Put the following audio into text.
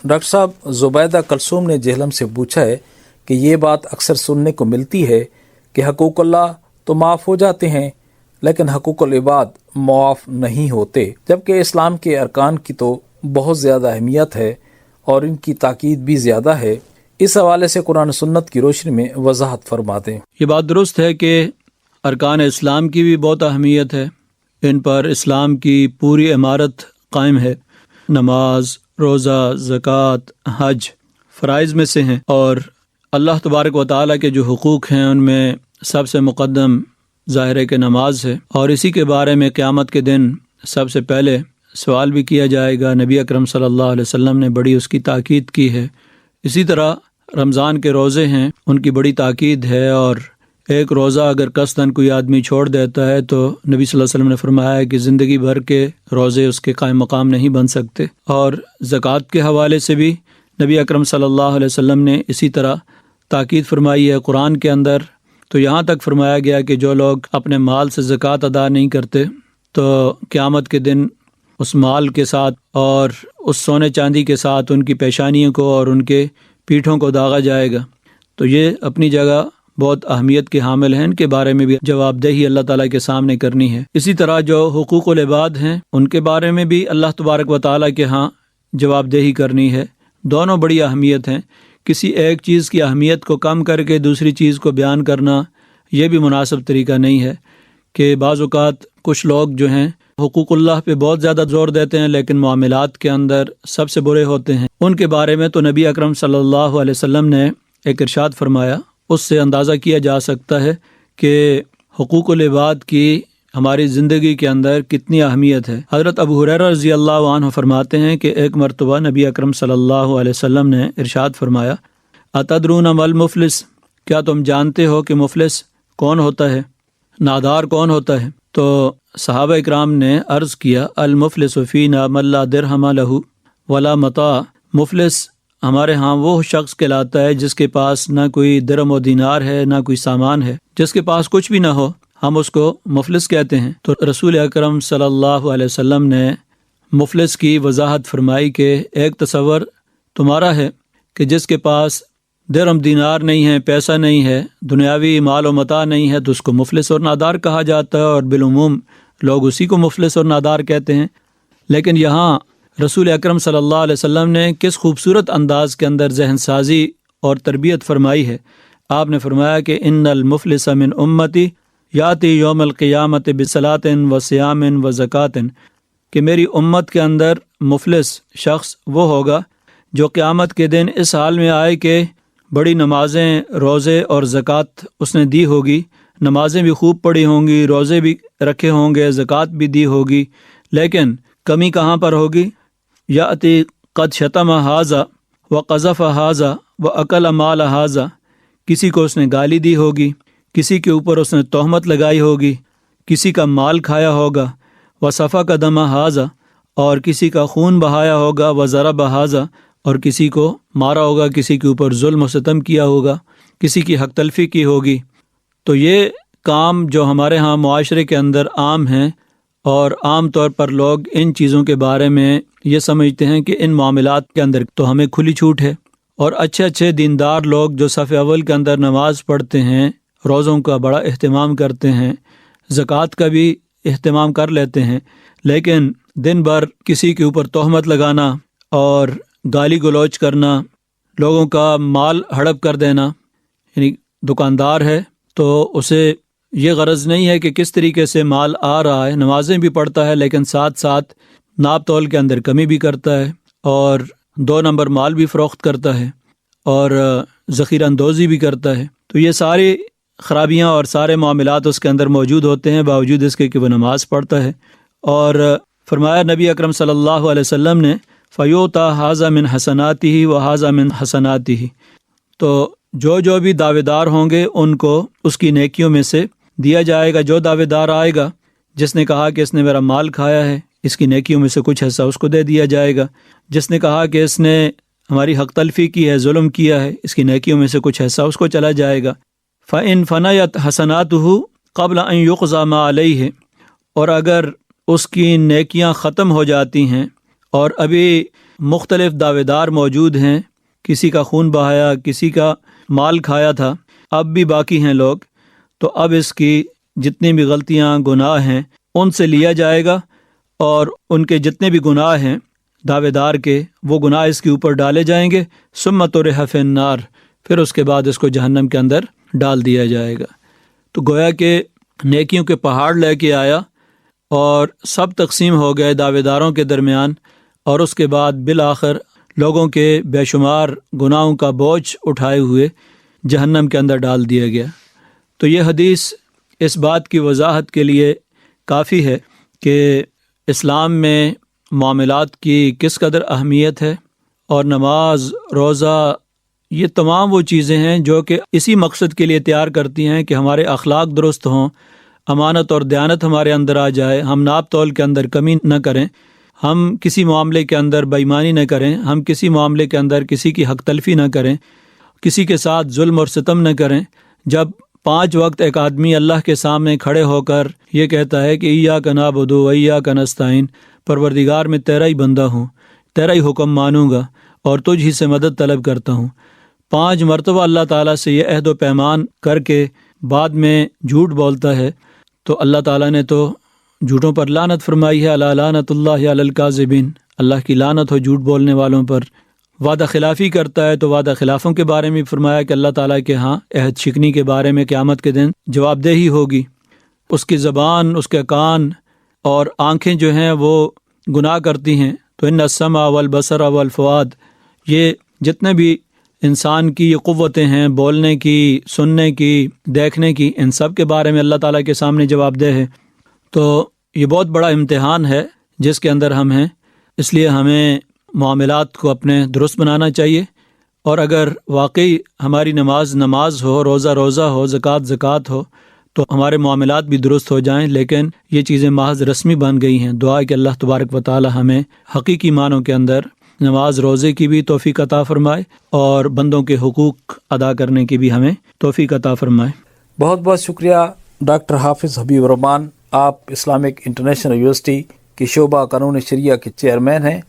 Doctor صاحب، زبیدہ کلثوم نے جہلم سے پوچھا ہے کہ یہ بات اکثر سننے کو ملتی ہے کہ حقوق اللہ تو معاف ہو جاتے ہیں لیکن حقوق العباد معاف نہیں ہوتے، جبکہ اسلام کے ارکان کی تو بہت زیادہ اہمیت ہے اور ان کی تاکید بھی زیادہ ہے۔ اس حوالے سے قرآن سنت کی روشنی میں وضاحت فرما دیں۔ یہ بات درست ہے کہ ارکان اسلام کی بھی بہت اہمیت ہے، ان پر اسلام کی پوری عمارت قائم ہے۔ نماز، روزہ، زکوٰۃ، حج فرائض میں سے ہیں، اور اللہ تبارک و تعالیٰ کے جو حقوق ہیں ان میں سب سے مقدم ظاہر ہے کہ نماز ہے، اور اسی کے بارے میں قیامت کے دن سب سے پہلے سوال بھی کیا جائے گا۔ نبی اکرم صلی اللہ علیہ وسلم نے بڑی اس کی تاکید کی ہے۔ اسی طرح رمضان کے روزے ہیں، ان کی بڑی تاکید ہے، اور ایک روزہ اگر قصداً کوئی آدمی چھوڑ دیتا ہے تو نبی صلی اللہ علیہ وسلم نے فرمایا ہے کہ زندگی بھر کے روزے اس کے قائم مقام نہیں بن سکتے۔ اور زکوٰۃ کے حوالے سے بھی نبی اکرم صلی اللہ علیہ وسلم نے اسی طرح تاکید فرمائی ہے قرآن کے اندر، تو یہاں تک فرمایا گیا کہ جو لوگ اپنے مال سے زکوٰۃ ادا نہیں کرتے تو قیامت کے دن اس مال کے ساتھ اور اس سونے چاندی کے ساتھ ان کی پیشانیوں کو اور ان کے پیٹھوں کو داغا جائے گا۔ تو یہ اپنی جگہ بہت اہمیت کے حامل ہیں، ان کے بارے میں بھی جواب دہی اللہ تعالیٰ کے سامنے کرنی ہے۔ اسی طرح جو حقوق العباد ہیں ان کے بارے میں بھی اللہ تبارک و تعالیٰ کے ہاں جواب دہی کرنی ہے۔ دونوں بڑی اہمیت ہیں، کسی ایک چیز کی اہمیت کو کم کر کے دوسری چیز کو بیان کرنا یہ بھی مناسب طریقہ نہیں ہے، کہ بعض اوقات کچھ لوگ جو ہیں حقوق اللہ پہ بہت زیادہ زور دیتے ہیں لیکن معاملات کے اندر سب سے برے ہوتے ہیں۔ ان کے بارے میں تو نبی اکرم صلی اللہ علیہ وسلم نے ایک ارشاد فرمایا، اس سے اندازہ کیا جا سکتا ہے کہ حقوق العباد کی ہماری زندگی کے اندر کتنی اہمیت ہے۔ حضرت ابو ہریرہ رضی اللہ عنہ فرماتے ہیں کہ ایک مرتبہ نبی اکرم صلی اللہ علیہ وسلم نے ارشاد فرمایا، اتدرون ما المفلس، کیا تم جانتے ہو کہ مفلس کون ہوتا ہے، نادار کون ہوتا ہے؟ تو صحابہ اکرام نے عرض کیا، المفلس فینا من لا درہم لہ ولا متاع، مفلس ہمارے ہاں وہ شخص کہلاتا ہے جس کے پاس نہ کوئی درہم و دینار ہے نہ کوئی سامان ہے، جس کے پاس کچھ بھی نہ ہو ہم اس کو مفلس کہتے ہیں۔ تو رسول اکرم صلی اللہ علیہ وسلم نے مفلس کی وضاحت فرمائی کہ ایک تصور تمہارا ہے کہ جس کے پاس درہم دینار نہیں ہے، پیسہ نہیں ہے، دنیاوی مال و متاع نہیں ہے، تو اس کو مفلس اور نادار کہا جاتا ہے، اور بالعموم لوگ اسی کو مفلس اور نادار کہتے ہیں۔ لیکن یہاں رسول اکرم صلی اللہ علیہ وسلم نے کس خوبصورت انداز کے اندر ذہن سازی اور تربیت فرمائی ہے۔ آپ نے فرمایا کہ ان المفلس من امتی یاتی یوم القیامت بصلاۃ و صیام و زکوٰۃ، کہ میری امت کے اندر مفلس شخص وہ ہوگا جو قیامت کے دن اس حال میں آئے کہ بڑی نمازیں، روزے اور زکوٰۃ اس نے دی ہوگی، نمازیں بھی خوب پڑھی ہوں گی، روزے بھی رکھے ہوں گے، زکوٰۃ بھی دی ہوگی، لیکن کمی کہاں پر ہوگی؟ یاتی قد شتم ھذا و قذف ھذا و اکل مال ھذا، کسی کو اس نے گالی دی ہوگی، کسی کے اوپر اس نے تہمت لگائی ہوگی، کسی کا مال کھایا ہوگا، و سفک دم ھذا، اور کسی کا خون بہایا ہوگا، و ضرب ھذا، اور کسی کو مارا ہوگا، کسی کے اوپر ظلم و ستم کیا ہوگا، کسی کی حق تلفی کی ہوگی۔ تو یہ کام جو ہمارے ہاں معاشرے کے اندر عام ہیں، اور عام طور پر لوگ ان چیزوں کے بارے میں یہ سمجھتے ہیں کہ ان معاملات کے اندر تو ہمیں کھلی چھوٹ ہے، اور اچھے اچھے دیندار لوگ جو صف اول کے اندر نماز پڑھتے ہیں، روزوں کا بڑا اہتمام کرتے ہیں، زکوٰۃ کا بھی اہتمام کر لیتے ہیں، لیکن دن بھر کسی کے اوپر تہمت لگانا اور گالی گلوچ کرنا، لوگوں کا مال ہڑپ کر دینا، یعنی دکاندار ہے تو اسے یہ غرض نہیں ہے کہ کس طریقے سے مال آ رہا ہے، نمازیں بھی پڑھتا ہے لیکن ساتھ ساتھ ناپ تول کے اندر کمی بھی کرتا ہے، اور 2 نمبر مال بھی فروخت کرتا ہے، اور ذخیرہ اندوزی بھی کرتا ہے۔ تو یہ ساری خرابیاں اور سارے معاملات اس کے اندر موجود ہوتے ہیں، باوجود اس کے کہ وہ نماز پڑھتا ہے۔ اور فرمایا نبی اکرم صلی اللہ علیہ وسلم نے، فیوتا ھذا من حسناتہ و ھذا من حسناتہ، تو جو بھی دعوے دار ہوں گے ان کو اس کی نیکیوں میں سے دیا جائے گا۔ جو دعوے دار آئے گا جس نے کہا کہ اس نے میرا مال کھایا ہے، اس کی نیکیوں میں سے کچھ حصہ اس کو دے دیا جائے گا۔ جس نے کہا کہ اس نے ہماری حق تلفی کی ہے، ظلم کیا ہے، اس کی نیکیوں میں سے کچھ حصہ اس کو چلا جائے گا۔ فَإِن فَنَيَتْ حَسَنَاتُهُ قَبْلَ أَن يُقْضَى مَا عَلَيْهِ، اور اگر اس کی نیکیاں ختم ہو جاتی ہیں اور ابھی مختلف دعوے دار موجود ہیں، کسی کا خون بہایا، کسی کا مال کھایا تھا، اب بھی باقی ہیں لوگ، تو اب اس کی جتنی بھی غلطیاں گناہ ہیں ان سے لیا جائے گا، اور ان کے جتنے بھی گناہ ہیں دعوے دار کے، وہ گناہ اس کے اوپر ڈالے جائیں گے، ثم طرح فی النار، پھر اس کے بعد اس کو جہنم کے اندر ڈال دیا جائے گا۔ تو گویا کہ نیکیوں کے پہاڑ لے کے آیا اور سب تقسیم ہو گئے دعوے داروں کے درمیان، اور اس کے بعد بالآخر لوگوں کے بے شمار گناہوں کا بوجھ اٹھائے ہوئے جہنم کے اندر ڈال دیا گیا۔ تو یہ حدیث اس بات کی وضاحت کے لیے کافی ہے کہ اسلام میں معاملات کی کس قدر اہمیت ہے، اور نماز، روزہ، یہ تمام وہ چیزیں ہیں جو کہ اسی مقصد کے لیے تیار کرتی ہیں کہ ہمارے اخلاق درست ہوں، امانت اور دیانت ہمارے اندر آ جائے، ہم ناپ تول کے اندر کمی نہ کریں، ہم کسی معاملے کے اندر بے ایمانی نہ کریں، ہم کسی معاملے کے اندر کسی کی حق تلفی نہ کریں، کسی کے ساتھ ظلم اور ستم نہ کریں۔ جب 5 وقت ایک آدمی اللہ کے سامنے کھڑے ہو کر یہ کہتا ہے کہ ایاک نعبد و ایاک نستعین، پروردگار میں تیرا ہی بندہ ہوں، تیرا ہی حکم مانوں گا اور تجھ ہی سے مدد طلب کرتا ہوں، 5 مرتبہ اللہ تعالیٰ سے یہ عہد و پیمان کر کے بعد میں جھوٹ بولتا ہے، تو اللہ تعالیٰ نے تو جھوٹوں پر لعنت فرمائی ہے، الا لعنت اللہ علی الکاذبین، اللہ کی لعنت ہو جھوٹ بولنے والوں پر۔ وعدہ خلافی کرتا ہے تو وعدہ خلافوں کے بارے میں فرمایا کہ اللہ تعالیٰ کے ہاں عہد شکنی کے بارے میں قیامت کے دن جواب دہی ہوگی۔ اس کی زبان، اس کے کان اور آنکھیں جو ہیں وہ گناہ کرتی ہیں، تو ان السمع والبصر والفؤاد، یہ جتنے بھی انسان کی یہ قوتیں ہیں، بولنے کی، سننے کی، دیکھنے کی، ان سب کے بارے میں اللہ تعالیٰ کے سامنے جواب دہ ہے۔ تو یہ بہت بڑا امتحان ہے جس کے اندر ہم ہیں، اس لیے ہمیں معاملات کو اپنے درست بنانا چاہیے، اور اگر واقعی ہماری نماز ہو، روزہ ہو، زکوٰۃ ہو، تو ہمارے معاملات بھی درست ہو جائیں، لیکن یہ چیزیں محض رسمی بن گئی ہیں۔ دعا ہے کہ اللہ تبارک و تعالی ہمیں حقیقی معنوں کے اندر نماز روزے کی بھی توفیق عطا فرمائے، اور بندوں کے حقوق ادا کرنے کی بھی ہمیں توفیق عطا فرمائے۔ بہت بہت شکریہ ڈاکٹر حافظ حبیب الرحمان، آپ اسلامک انٹرنیشنل یونیورسٹی کی شعبہ قانون شریعہ کے چیئرمین ہیں۔